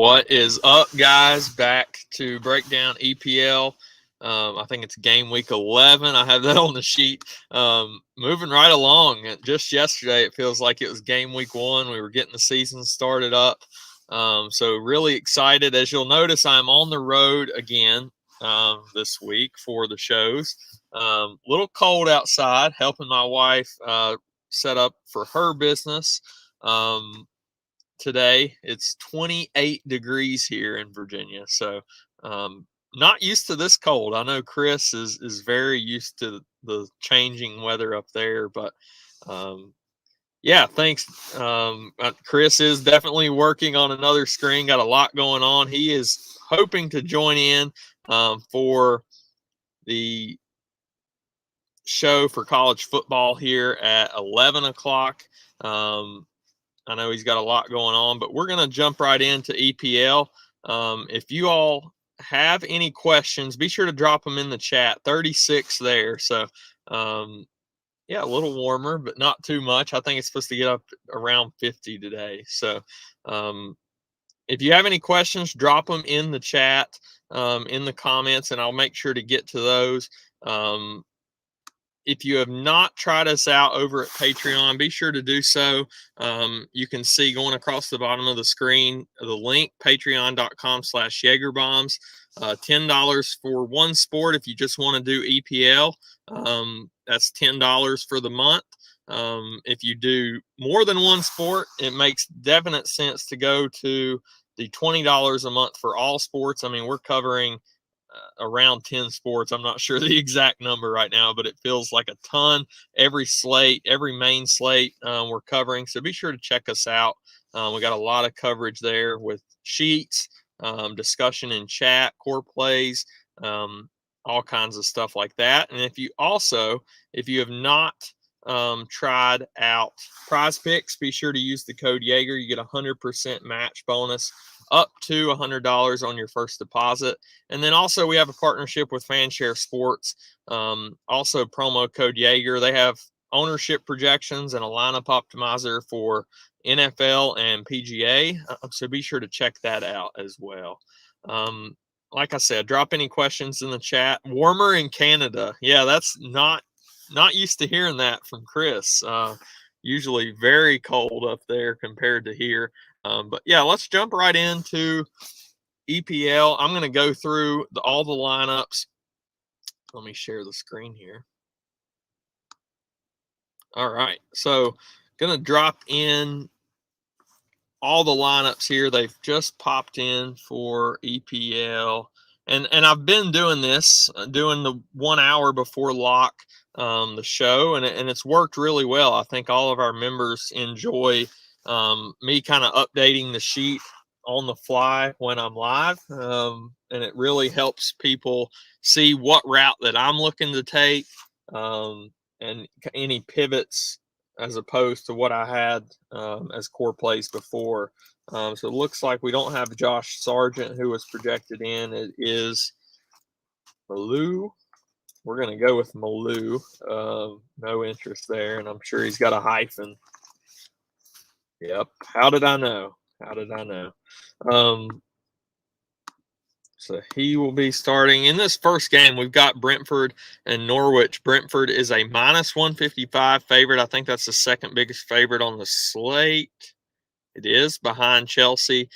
What is up, guys? Back to break down EPL. I think it's game week 11. I have that on the sheet. Moving right along. Just yesterday, it feels like it was game week 1. We were getting the season started up. So really excited. As you'll notice, I'm on the road again this week for the shows. Little cold outside, helping my wife set up for her business. Today it's 28 degrees here in Virginia, so not used to this cold. I know Chris is very used to the changing weather up there, but yeah, thanks. Chris is definitely working on another screen, got a lot going on. He is hoping to join in for the show for college football here at 11 o'clock. I know he's got a lot going on, but we're going to jump right into EPL. If you all have any questions, be sure to drop them in the chat. 36 there. So, yeah, a little warmer, but not too much. I think it's supposed to get up around 50 today. So, if you have any questions, drop them in the chat, in the comments, and I'll make sure to get to those. If you have not tried us out over at Patreon, be sure to do so. You can see going across the bottom of the screen, the link, patreon.com/Jagerbombs. $10 for one sport if you just want to do EPL. That's $10 for the month. If you do more than one sport, it makes definite sense to go to the $20 a month for all sports. I mean, we're covering around 10 sports. I'm not sure the exact number right now, but it feels like a ton. Every slate, every main slate we're covering. So be sure to check us out. We got a lot of coverage there with sheets, discussion in chat, core plays, all kinds of stuff like that. And if you have not tried out Prize Picks, be sure to use the code Jaeger. You get a 100% match bonus up to $100 on your first deposit. And then also we have a partnership with Fanshare Sports. Also promo code Jaeger. They have ownership projections and a lineup optimizer for NFL and PGA. So be sure to check that out as well. Like I said, drop any questions in the chat. Warmer in Canada. Yeah, that's not used to hearing that from Chris. Usually very cold up there compared to here. But yeah, let's jump right into EPL. I'm going to go through all the lineups. Let me share the screen here. All right, so going to drop in all the lineups here. They've just popped in for EPL. And I've been doing this, doing the 1 hour before lock, the show, and it's worked really well. I think all of our members enjoy me kind of updating the sheet on the fly when I'm live, and it really helps people see what route that I'm looking to take, and any pivots as opposed to what I had as core plays before. So it looks like we don't have Josh Sargent, who was projected in. It is Malou. We're going to go with Malou. No interest there, and I'm sure he's got a hyphen. Yep. How did I know? So he will be starting in this first game. We've got Brentford and Norwich. Brentford is a -155 favorite. I think that's the second biggest favorite on the slate. It is behind Chelsea.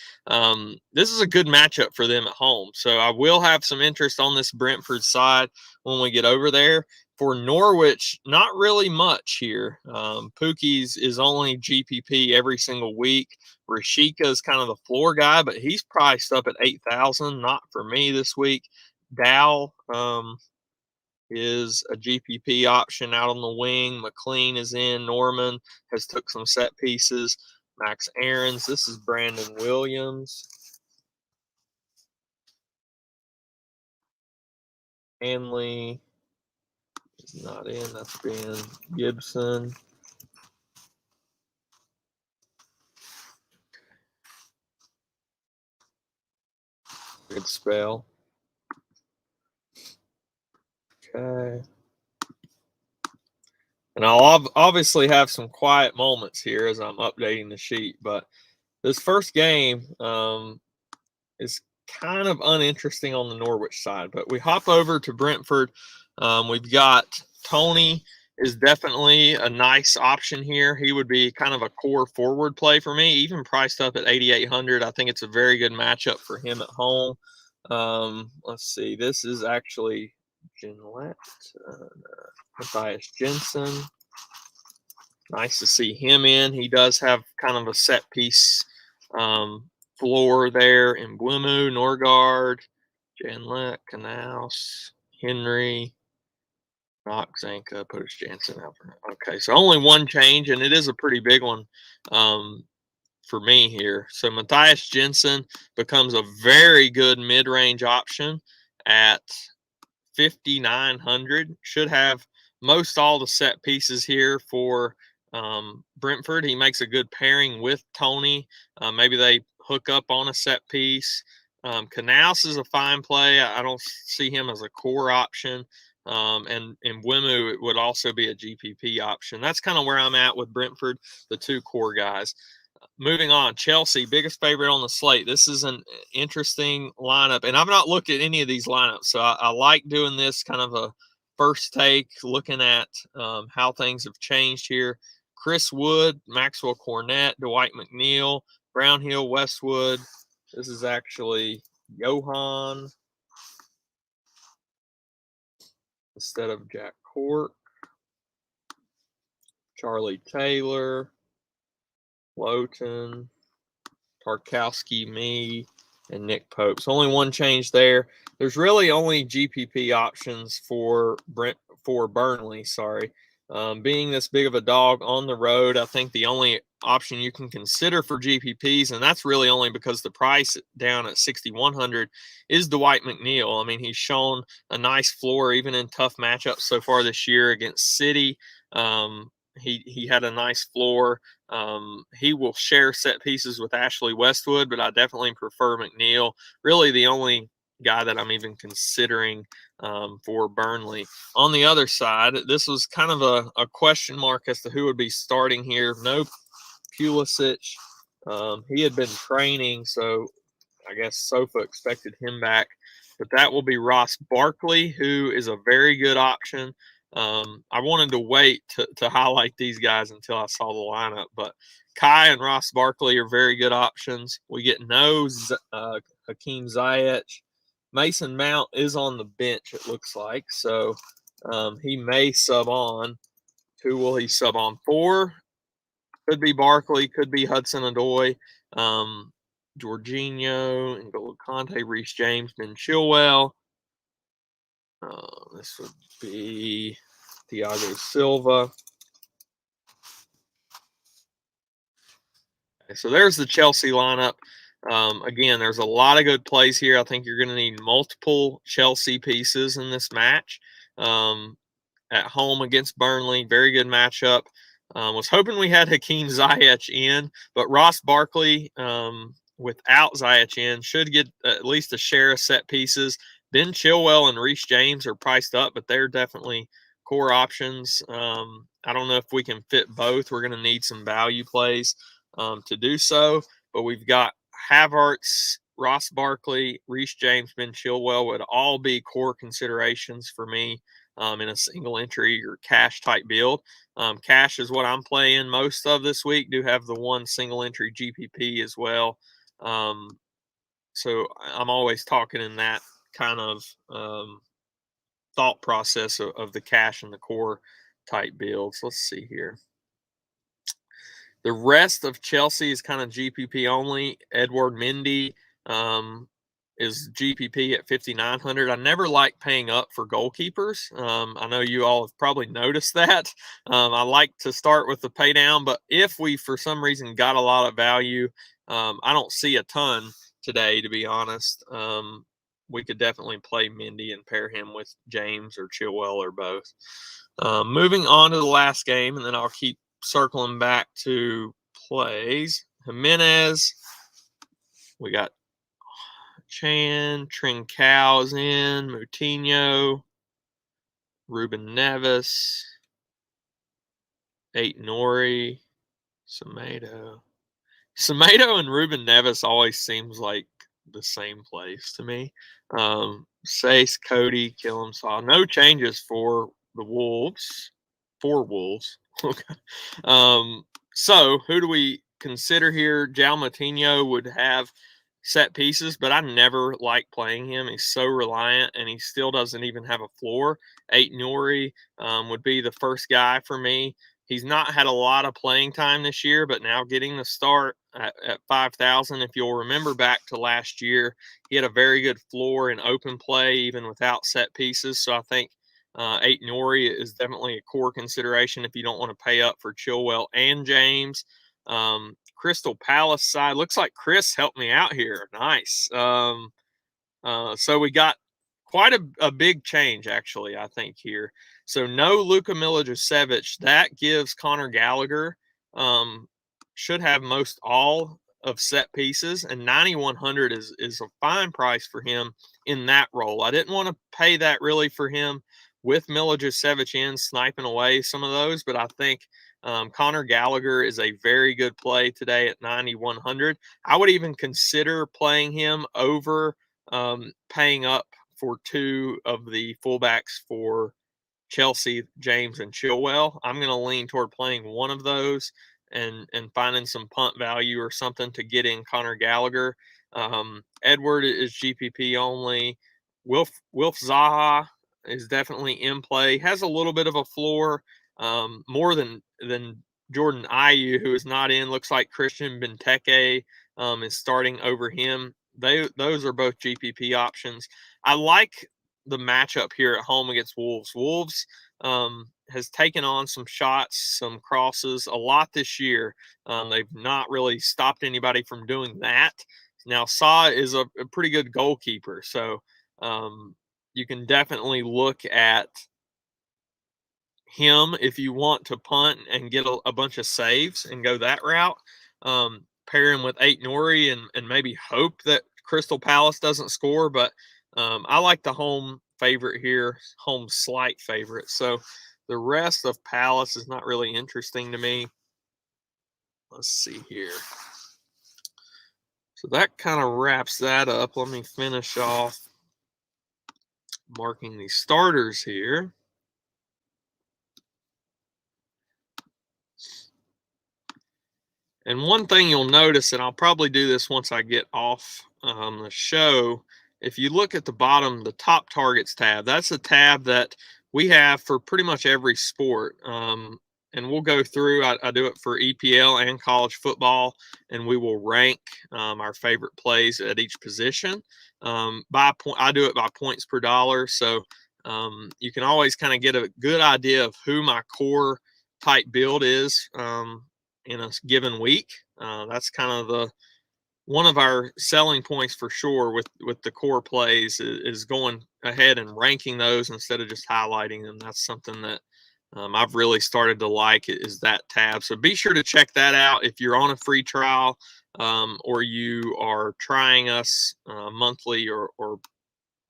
This is a good matchup for them at home. So I will have some interest on this Brentford side when we get over there. For Norwich, not really much here. Pookie's is only GPP every single week. Rashika is kind of the floor guy, but he's priced up at 8,000. Not for me this week. Dow is a GPP option out on the wing. McLean is in. Norman has took some set pieces. Max Aarons. This is Brandon Williams. Hanley is not in. That's Ben Gibson. Good spell. Okay. And I'll obviously have some quiet moments here as I'm updating the sheet. But this first game, is kind of uninteresting on the Norwich side. But we hop over to Brentford. We've got Tony is definitely a nice option here. He would be kind of a core forward play for me, even priced up at 8,800. I think it's a very good matchup for him at home. Let's see. This is actually Gillette, Matthias Jensen. Nice to see him in. He does have kind of a set piece floor there in Blumu, Norgard, Janlet, Canals, Henry, Knox, Zanka, Push Jansen out for. Okay, so only one change, and it is a pretty big one for me here. So Matthias Jensen becomes a very good mid-range option at 5,900. Should have most all the set pieces here for Brentford. He makes a good pairing with Tony. Maybe they hook up on a set piece. Canals is a fine play. I don't see him as a core option. And Wemu would also be a GPP option. That's kind of where I'm at with Brentford, the two core guys. Moving on, Chelsea, biggest favorite on the slate. This is an interesting lineup, and I've not looked at any of these lineups, so I like doing this kind of a first take, looking at how things have changed here. Chris Wood, Maxwell Cornett, Dwight McNeil, Brownhill, Westwood. This is actually Johan instead of Jack Cork. Charlie Taylor, Lowton, Tarkowski, me, and Nick Pope. So only one change there. There's really only GPP options for Burnley. Sorry, being this big of a dog on the road, I think the only option you can consider for GPPs, and that's really only because the price down at 6,100 is Dwight McNeil. I mean, he's shown a nice floor even in tough matchups so far this year against City. He had a nice floor. He will share set pieces with Ashley Westwood, but I definitely prefer McNeil. Really the only guy that I'm even considering for Burnley. On the other side, this was kind of a question mark as to who would be starting here. No Pulisic. He had been training, so I guess Sofa expected him back. But that will be Ross Barkley, who is a very good option. I wanted to wait to highlight these guys until I saw the lineup, but Kai and Ross Barkley are very good options. We get no Hakeem Ziyech. Mason Mount is on the bench, it looks like, so he may sub on. Who will he sub on for? Could be Barkley, could be Hudson-Odoi, Jorginho, N'Golo Kante, Reece James, Ben Chilwell. This would be Thiago Silva. Okay, so there's the Chelsea lineup. Again, there's a lot of good plays here. I think you're going to need multiple Chelsea pieces in this match. At home against Burnley, very good matchup. Was hoping we had Hakeem Ziyech in, but Ross Barkley without Ziyech in should get at least a share of set pieces. Ben Chilwell and Reece James are priced up, but they're definitely core options. I don't know if we can fit both. We're going to need some value plays to do so, but we've got Havertz, Ross Barkley, Reece James, Ben Chilwell would all be core considerations for me in a single entry or cash type build. Cash is what I'm playing most of this week. Do have the one single entry GPP as well. So I'm always talking in that kind of thought process of the cash and the core type builds. Let's see here. The rest of Chelsea is kind of GPP only. Edward Mendy is GPP at 5,900. I never like paying up for goalkeepers. I know you all have probably noticed that. I like to start with the pay down, but if we for some reason got a lot of value, I don't see a ton today, to be honest. We could definitely play Mendy and pair him with James or Chilwell or both. Moving on to the last game, and then I'll keep circling back to plays. Jimenez, we got Chan, Trincão's in, Moutinho, Ruben Neves, Nori, Semedo. Semedo and Ruben Neves always seems like the same place to me. Sace, Cody, Killam Saw. No changes for the Wolves. For Wolves. Okay. So who do we consider here? Jao Matinho would have set pieces, but I never like playing him. He's so reliant, and he still doesn't even have a floor. 8 Nuri would be the first guy for me. He's not had a lot of playing time this year, but now getting the start at 5,000. If you'll remember back to last year, he had a very good floor in open play, even without set pieces. So I think 8 Nori is definitely a core consideration if you don't want to pay up for Chilwell and James. Crystal Palace side looks like Chris helped me out here. Nice. So we got quite a big change, actually, I think, here. So no Luka Milivojevic. That gives Conor Gallagher should have most all of set pieces, and 9,100 is a fine price for him in that role. I didn't want to pay that really for him with Milivojevic in sniping away some of those, but I think Conor Gallagher is a very good play today at 9,100. I would even consider playing him over paying up for two of the fullbacks for Chelsea, James and Chilwell. I'm going to lean toward playing one of those and finding some punt value or something to get in Conor Gallagher. Edward is GPP only. Wilf Zaha is definitely in play. Has a little bit of a floor, more than Jordan Ayew, who is not in. Looks like Christian Benteke is starting over him. Those are both GPP options. I like the matchup here at home against Wolves. Wolves has taken on some shots, some crosses a lot this year. They've not really stopped anybody from doing that. Now, Sa is a pretty good goalkeeper, so you can definitely look at him if you want to punt and get a bunch of saves and go that route. Pair him with 8 Nori and maybe hope that Crystal Palace doesn't score, but I like the home favorite here, home slight favorite. So the rest of Palace is not really interesting to me. Let's see here. So that kind of wraps that up. Let me finish off marking the starters here. And one thing you'll notice, and I'll probably do this once I get off the show, if you look at the bottom, the top targets tab, that's a tab that we have for pretty much every sport. And we'll go through, I do it for EPL and college football, and we will rank our favorite plays at each position. By point, I do it by points per dollar. So you can always kind of get a good idea of who my core type build is in a given week. That's kind of one of our selling points for sure with the core plays is going ahead and ranking those instead of just highlighting them. That's something that I've really started to like is that tab. So be sure to check that out if you're on a free trial or you are trying us monthly or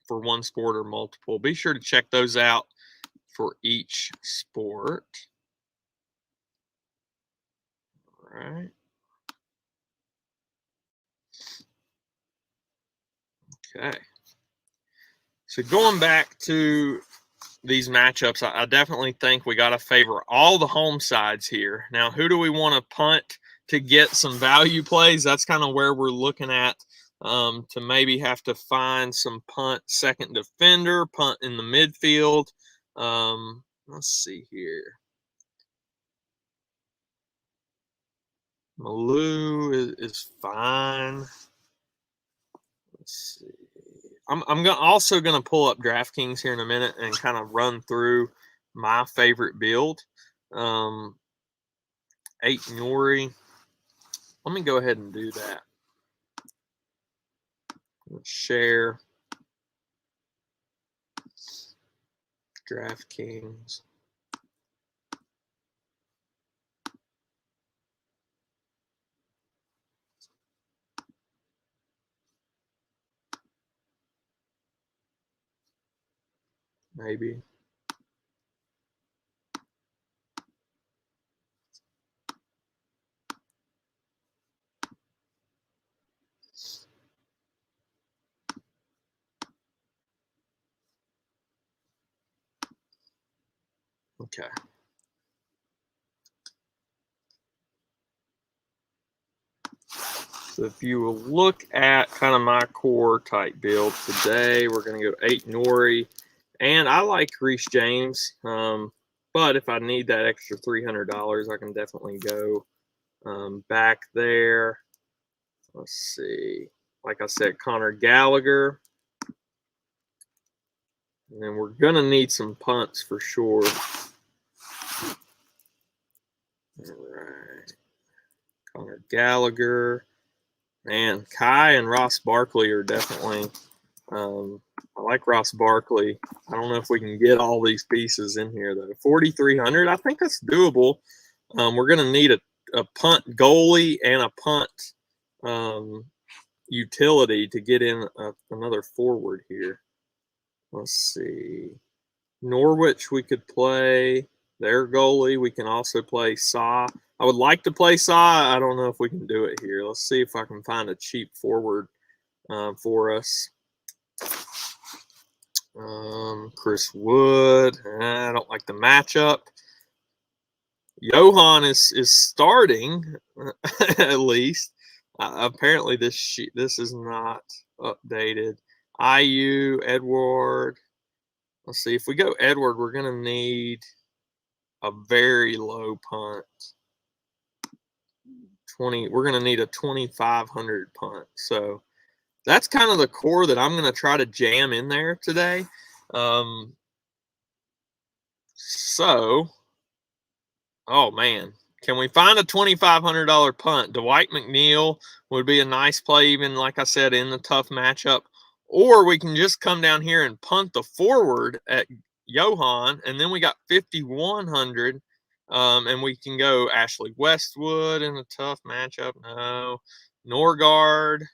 for one sport or multiple. Be sure to check those out for each sport. All right. Okay. So going back to these matchups, I definitely think we got to favor all the home sides here. Now, who do we want to punt to get some value plays? That's kind of where we're looking at to maybe have to find some punt second defender, punt in the midfield. Let's see here. Malou is fine. Let's see. I'm also going to pull up DraftKings here in a minute and kind of run through my favorite build. 8 Nori. Let me go ahead and do that. Let's share DraftKings. Maybe. Okay. So if you will look at kind of my core type build today, we're going to go 8 Nori. And I like Reece James. But if I need that extra $300, I can definitely go back there. Let's see. Like I said, Connor Gallagher. And then we're going to need some punts for sure. All right. Connor Gallagher. Man, Kai and Ross Barkley are definitely I like Ross Barkley. I don't know if we can get all these pieces in here, though. 4,300, I think that's doable. We're going to need a punt goalie and a punt utility to get in another forward here. Let's see. Norwich, we could play their goalie. We can also play Sa. I would like to play Sa. I don't know if we can do it here. Let's see if I can find a cheap forward for us. Chris Wood. I don't like the matchup. Johan is starting at least. Apparently this is not updated. IU, Edward. Let's see. If we go Edward, we're going to need a very low punt. We're going to need a 2,500 punt. So that's kind of the core that I'm going to try to jam in there today. Oh man, can we find a $2,500 punt? Dwight McNeil would be a nice play, even like I said, in the tough matchup. Or we can just come down here and punt the forward at Johan, and then we got 5,100, and we can go Ashley Westwood in a tough matchup. No, Norgard,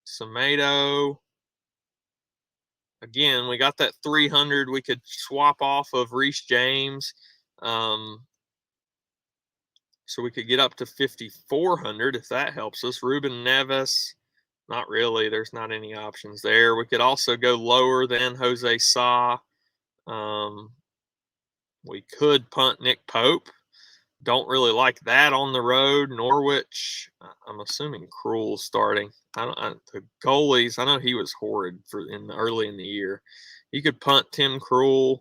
Semedo. Again, we got that 300. We could swap off of Reece James. So we could get up to 5,400 if that helps us. Ruben Neves, not really. There's not any options there. We could also go lower than Jose Sa. We could punt Nick Pope. Don't really like that on the road. Norwich, I'm assuming Krul starting. The goalies, I know he was horrid early in the year. You could punt Tim Krul.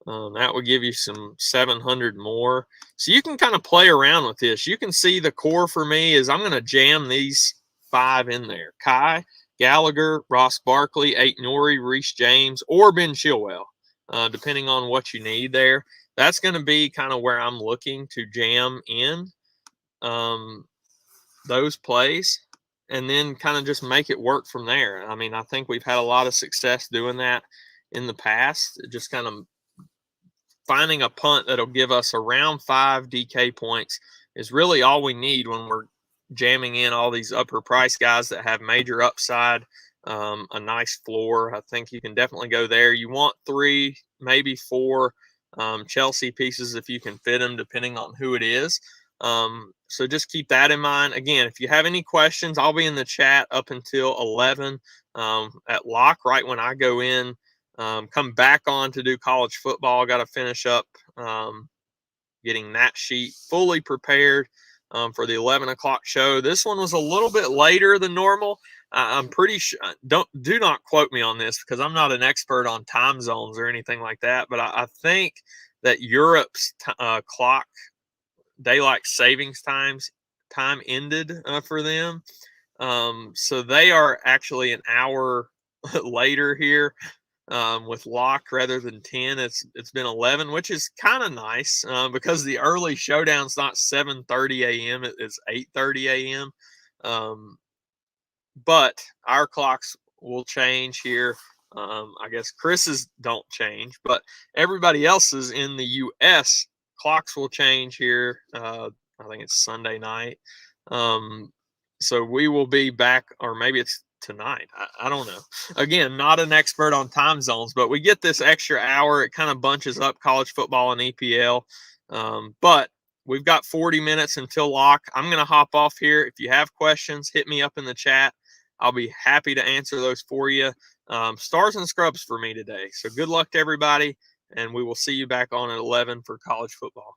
That would give you some 700 more. So you can kind of play around with this. You can see the core for me is I'm going to jam these 5 in there. Kai, Gallagher, Ross Barkley, 8 Nori, Reece James, or Ben Chilwell, depending on what you need there. That's going to be kind of where I'm looking to jam in those plays and then kind of just make it work from there. I mean, I think we've had a lot of success doing that in the past, just kind of finding a punt that'll give us around 5 DK points is really all we need when we're jamming in all these upper price guys that have major upside, a nice floor. I think you can definitely go there. You want 3, maybe 4 Chelsea pieces if you can fit them, depending on who it is. So just keep that in mind. Again, if you have any questions, I'll be in the chat up until 11 at lock, right when I go in. Come back on to do college football. Got to finish up getting that sheet fully prepared for the 11 o'clock show. This one was a little bit later than normal. I'm pretty sure. Do not quote me on this because I'm not an expert on time zones or anything like that. But I think that Europe's clock daylight savings time ended for them. So they are actually an hour later here. With lock rather than 10, it's been 11, which is kind of nice because the early showdown's not 7:30 a.m. It's 8:30 a.m. But our clocks will change here. I guess Chris's don't change, but everybody else's in the U.S. clocks will change here. I think it's Sunday night. So we will be back, or maybe it's tonight. I don't know. Again, not an expert on time zones, but we get this extra hour. It kind of bunches up college football and EPL. But we've got 40 minutes until lock. I'm going to hop off here. If you have questions, hit me up in the chat. I'll be happy to answer those for you. Stars and scrubs for me today. So good luck to everybody. and we will see you back on at 11 for college football.